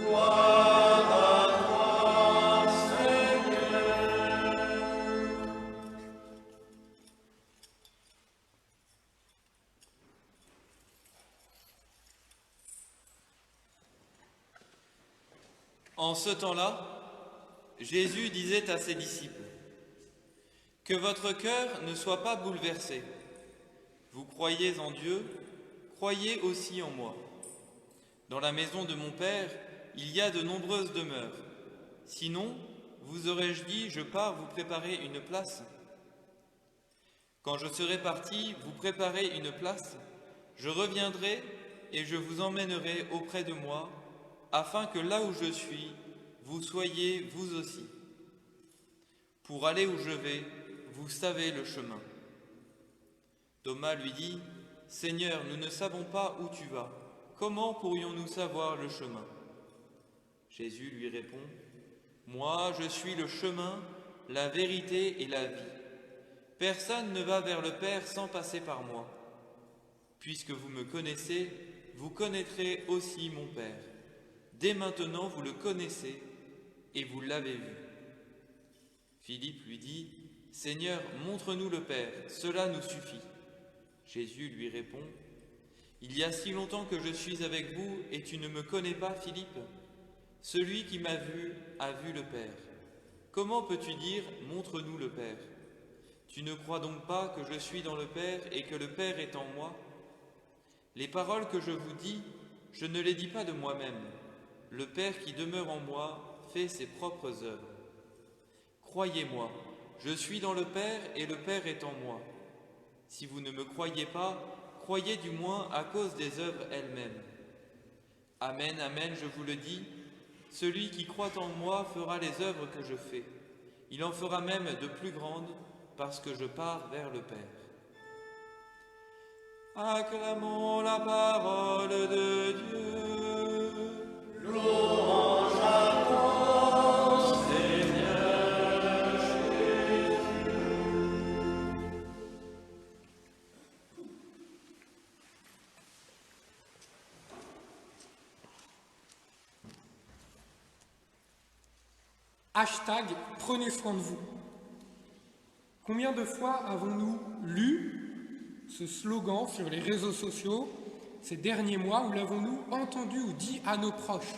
Gloire à toi, Seigneur. En ce temps-là, Jésus disait à ses disciples, « Que votre cœur ne soit pas bouleversé. Vous croyez en Dieu, croyez aussi en moi. Dans la maison de mon Père, il y a de nombreuses demeures. Sinon, vous aurais-je dit, je pars vous préparer une place. Quand je serai parti vous préparer une place, je reviendrai et je vous emmènerai auprès de moi, afin que là où je suis, vous soyez vous aussi. Pour aller où je vais, vous savez le chemin. » Thomas lui dit, « Seigneur, nous ne savons pas où tu vas. Comment pourrions-nous savoir le chemin ?» Jésus lui répond, « Moi, je suis le chemin, la vérité et la vie. Personne ne va vers le Père sans passer par moi. Puisque vous me connaissez, vous connaîtrez aussi mon Père. Dès maintenant, vous le connaissez et vous l'avez vu. » Philippe lui dit, « Seigneur, montre-nous le Père, cela nous suffit. » Jésus lui répond, « Il y a si longtemps que je suis avec vous et tu ne me connais pas, Philippe? Celui qui m'a vu a vu le Père. Comment peux-tu dire, montre-nous le Père? Tu ne crois donc pas que je suis dans le Père et que le Père est en moi? Les paroles que je vous dis, je ne les dis pas de moi-même. Le Père qui demeure en moi fait ses propres œuvres. Croyez-moi, je suis dans le Père et le Père est en moi. Si vous ne me croyez pas, croyez du moins à cause des œuvres elles-mêmes. Amen, amen, je vous le dis, celui qui croit en moi fera les œuvres que je fais. Il en fera même de plus grandes, parce que je pars vers le Père. » Acclamons la parole de Dieu. Louange à toi, Seigneur Jésus. Hashtag prenez soin de vous. Combien de fois avons-nous lu ce slogan sur les réseaux sociaux ces derniers mois, ou l'avons-nous entendu ou dit à nos proches?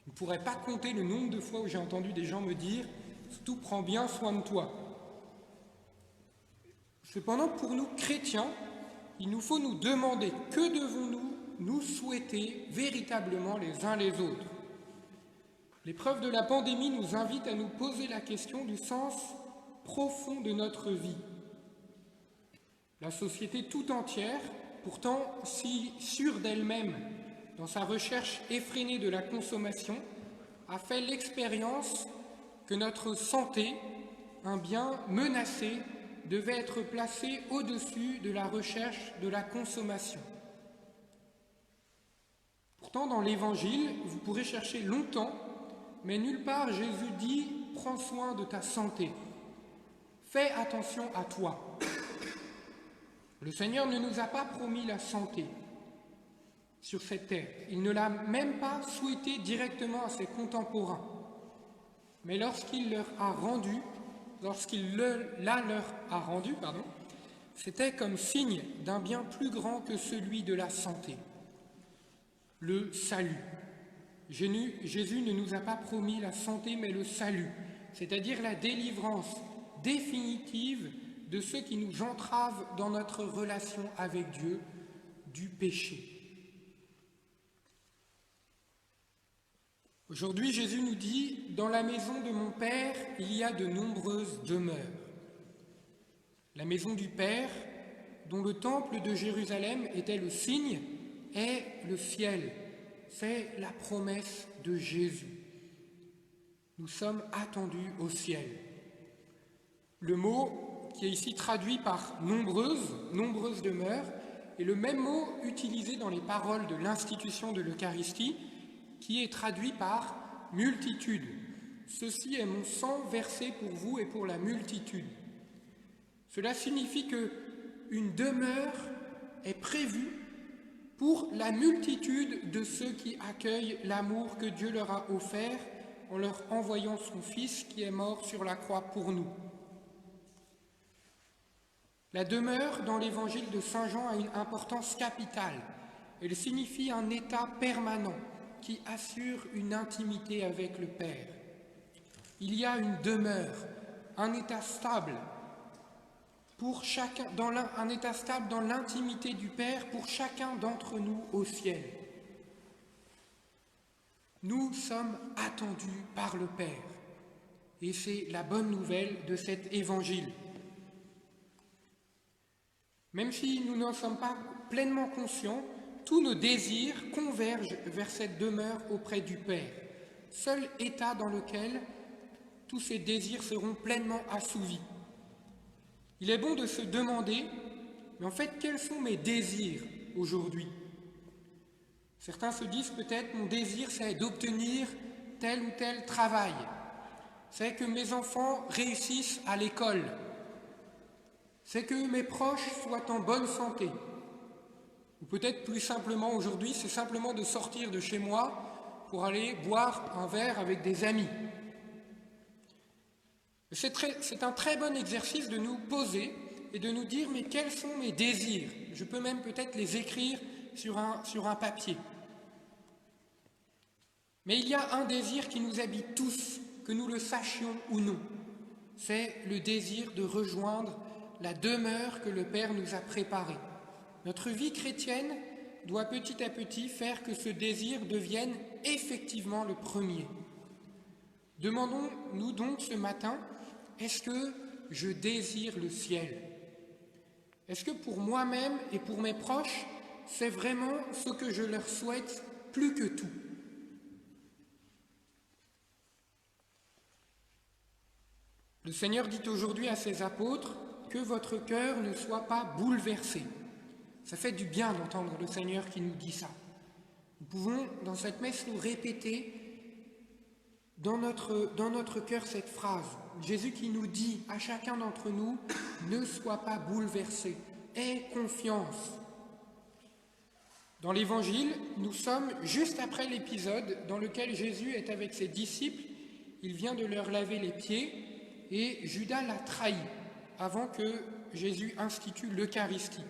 Je ne pourrais pas compter le nombre de fois où j'ai entendu des gens me dire « Surtout prends bien soin de toi ». Cependant, pour nous chrétiens, il nous faut nous demander que devons-nous nous souhaiter véritablement les uns les autres. L'épreuve de la pandémie nous invite à nous poser la question du sens profond de notre vie. La société tout entière, pourtant si sûre d'elle-même dans sa recherche effrénée de la consommation, a fait l'expérience que notre santé, un bien menacé, devait être placé au-dessus de la recherche de la consommation. Pourtant, dans l'Évangile, vous pourrez chercher longtemps, mais nulle part Jésus dit « Prends soin de ta santé, fais attention à toi ». Le Seigneur ne nous a pas promis la santé sur cette terre. Il ne l'a même pas souhaité directement à ses contemporains. Mais lorsqu'il leur a rendu, c'était comme signe d'un bien plus grand que celui de la santé, le salut. Jésus ne nous a pas promis la santé, mais le salut, c'est-à-dire la délivrance définitive de ceux qui nous entravent dans notre relation avec Dieu, du péché. Aujourd'hui, Jésus nous dit « Dans la maison de mon Père, il y a de nombreuses demeures. » La maison du Père, dont le temple de Jérusalem était le signe, est le ciel. C'est la promesse de Jésus. Nous sommes attendus au ciel. Le mot qui est ici traduit par nombreuses demeures, est le même mot utilisé dans les paroles de l'institution de l'Eucharistie, qui est traduit par multitude. Ceci est mon sang versé pour vous et pour la multitude. Cela signifie qu'une demeure est prévue pour la multitude de ceux qui accueillent l'amour que Dieu leur a offert en leur envoyant son Fils qui est mort sur la croix pour nous. La demeure dans l'évangile de Saint Jean a une importance capitale. Elle signifie un état permanent qui assure une intimité avec le Père. Il y a une demeure, un état stable pour chacun, un état stable dans l'intimité du Père pour chacun d'entre nous au ciel. Nous sommes attendus par le Père et c'est la bonne nouvelle de cet évangile. Même si nous n'en sommes pas pleinement conscients, tous nos désirs convergent vers cette demeure auprès du Père, seul état dans lequel tous ces désirs seront pleinement assouvis. Il est bon de se demander, mais en fait, quels sont mes désirs aujourd'hui? Certains se disent peut-être, mon désir, c'est d'obtenir tel ou tel travail, c'est que mes enfants réussissent à l'école, c'est que mes proches soient en bonne santé. Ou peut-être plus simplement aujourd'hui, c'est simplement de sortir de chez moi pour aller boire un verre avec des amis. C'est un très bon exercice de nous poser et de nous dire mais quels sont mes désirs? Je peux même peut-être les écrire sur un papier. Mais il y a un désir qui nous habite tous, que nous le sachions ou non. C'est le désir de rejoindre la demeure que le Père nous a préparée. Notre vie chrétienne doit petit à petit faire que ce désir devienne effectivement le premier. Demandons-nous donc ce matin, est-ce que je désire le ciel? Est-ce que pour moi-même et pour mes proches, c'est vraiment ce que je leur souhaite plus que tout? Le Seigneur dit aujourd'hui à ses apôtres que votre cœur ne soit pas bouleversé. Ça fait du bien d'entendre le Seigneur qui nous dit ça. Nous pouvons, dans cette messe, nous répéter dans notre cœur cette phrase. Jésus qui nous dit à chacun d'entre nous, ne sois pas bouleversé, aie confiance. Dans l'Évangile, nous sommes juste après l'épisode dans lequel Jésus est avec ses disciples. Il vient de leur laver les pieds et Judas l'a trahi avant que Jésus institue l'Eucharistie.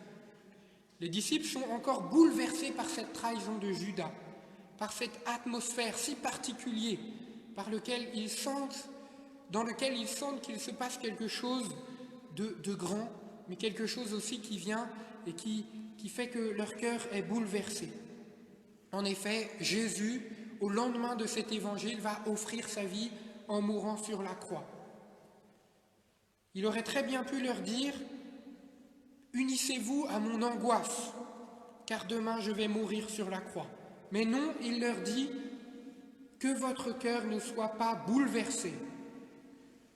Les disciples sont encore bouleversés par cette trahison de Judas, par cette atmosphère si particulière dans lequel ils sentent qu'il se passe quelque chose de grand, mais quelque chose aussi qui vient et qui fait que leur cœur est bouleversé. En effet, Jésus, au lendemain de cet évangile, va offrir sa vie en mourant sur la croix. Il aurait très bien pu leur dire « Unissez-vous à mon angoisse, car demain je vais mourir sur la croix. » Mais non, il leur dit « Que votre cœur ne soit pas bouleversé. »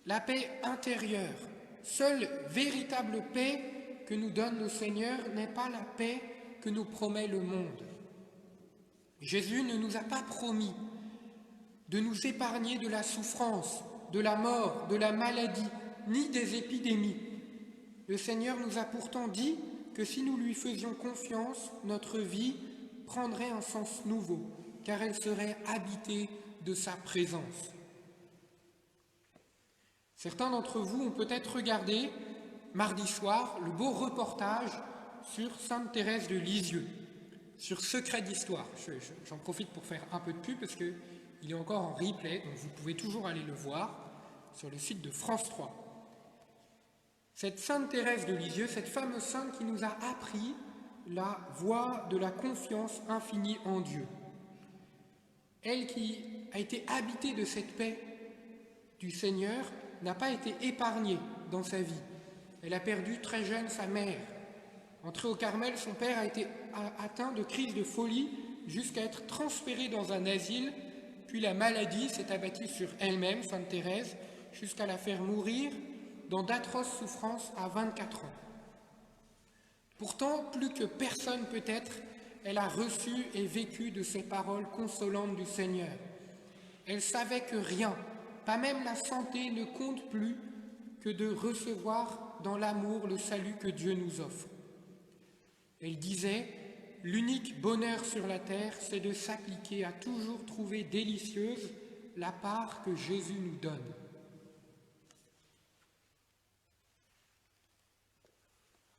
La paix intérieure, seule véritable paix que nous donne le Seigneur n'est pas la paix que nous promet le monde. Jésus ne nous a pas promis de nous épargner de la souffrance, de la mort, de la maladie, ni des épidémies. Le Seigneur nous a pourtant dit que si nous lui faisions confiance, notre vie prendrait un sens nouveau, car elle serait habitée de sa présence. Certains d'entre vous ont peut-être regardé, mardi soir, le beau reportage sur Sainte Thérèse de Lisieux, sur Secret d'Histoire. J'en profite pour faire un peu de pub parce qu'il est encore en replay, donc vous pouvez toujours aller le voir sur le site de France 3. Cette Sainte Thérèse de Lisieux, cette fameuse sainte qui nous a appris la voie de la confiance infinie en Dieu. Elle qui a été habitée de cette paix du Seigneur n'a pas été épargnée dans sa vie. Elle a perdu très jeune sa mère. Entré au Carmel, son père a été atteint de crises de folie jusqu'à être transféré dans un asile, puis la maladie s'est abattue sur elle-même, Sainte Thérèse, jusqu'à la faire mourir dans d'atroces souffrances à 24 ans. Pourtant, plus que personne peut-être, elle a reçu et vécu de ces paroles consolantes du Seigneur. Elle savait que rien, pas même la santé, ne compte plus que de recevoir dans l'amour le salut que Dieu nous offre. Elle disait « l'unique bonheur sur la terre, c'est de s'appliquer à toujours trouver délicieuse la part que Jésus nous donne.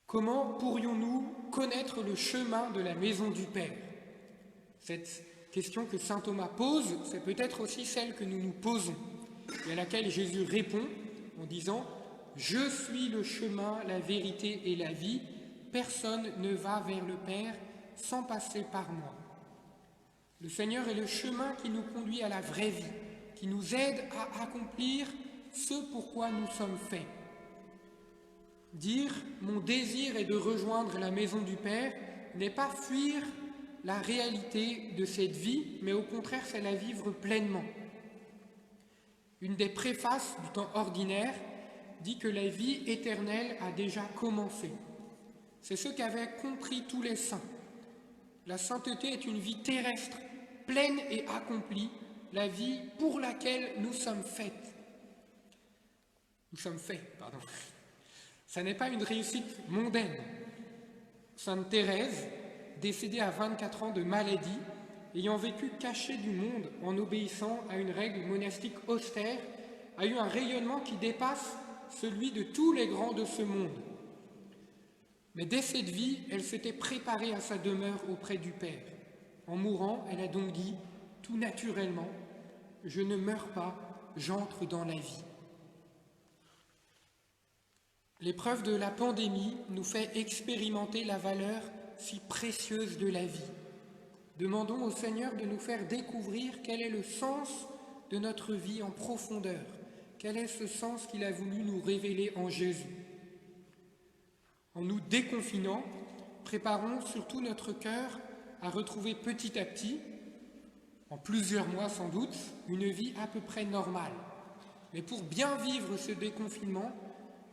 Comment pourrions-nous connaître le chemin de la maison du Père? Cette question que saint Thomas pose, c'est peut-être aussi celle que nous nous posons, et à laquelle Jésus répond en disant « Je suis le chemin, la vérité et la vie, personne ne va vers le Père sans passer par moi. » Le Seigneur est le chemin qui nous conduit à la vraie vie, qui nous aide à accomplir ce pourquoi nous sommes faits. Dire « Mon désir est de rejoindre la maison du Père » n'est pas fuir la réalité de cette vie, mais au contraire, c'est la vivre pleinement. Une des préfaces du temps ordinaire dit que la vie éternelle a déjà commencé. C'est ce qu'avaient compris tous les saints. La sainteté est une vie terrestre, pleine et accomplie, la vie pour laquelle nous sommes faits. Ça n'est pas une réussite mondaine. Sainte Thérèse, décédée à 24 ans de maladie, ayant vécu cachée du monde en obéissant à une règle monastique austère, a eu un rayonnement qui dépasse celui de tous les grands de ce monde. Mais dès cette vie, elle s'était préparée à sa demeure auprès du Père. En mourant, elle a donc dit, tout naturellement, « Je ne meurs pas, j'entre dans la vie ». L'épreuve de la pandémie nous fait expérimenter la valeur si précieuse de la vie. Demandons au Seigneur de nous faire découvrir quel est le sens de notre vie en profondeur, quel est ce sens qu'il a voulu nous révéler en Jésus. En nous déconfinant, préparons surtout notre cœur à retrouver petit à petit, en plusieurs mois sans doute, une vie à peu près normale. Mais pour bien vivre ce déconfinement,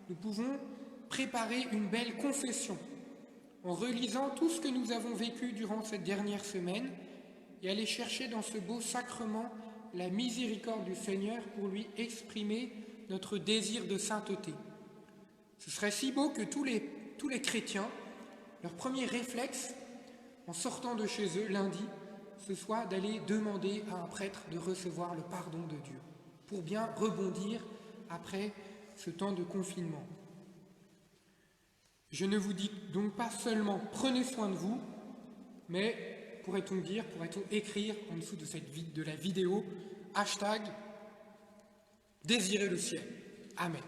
nous pouvons préparer une belle confession en relisant tout ce que nous avons vécu durant cette dernière semaine et aller chercher dans ce beau sacrement la miséricorde du Seigneur pour lui exprimer notre désir de sainteté. Ce serait si beau que tous les chrétiens, leur premier réflexe en sortant de chez eux lundi, ce soit d'aller demander à un prêtre de recevoir le pardon de Dieu, pour bien rebondir après ce temps de confinement. Je ne vous dis donc pas seulement prenez soin de vous, mais pourrait-on écrire en dessous de la vidéo #désirez le ciel. Amen.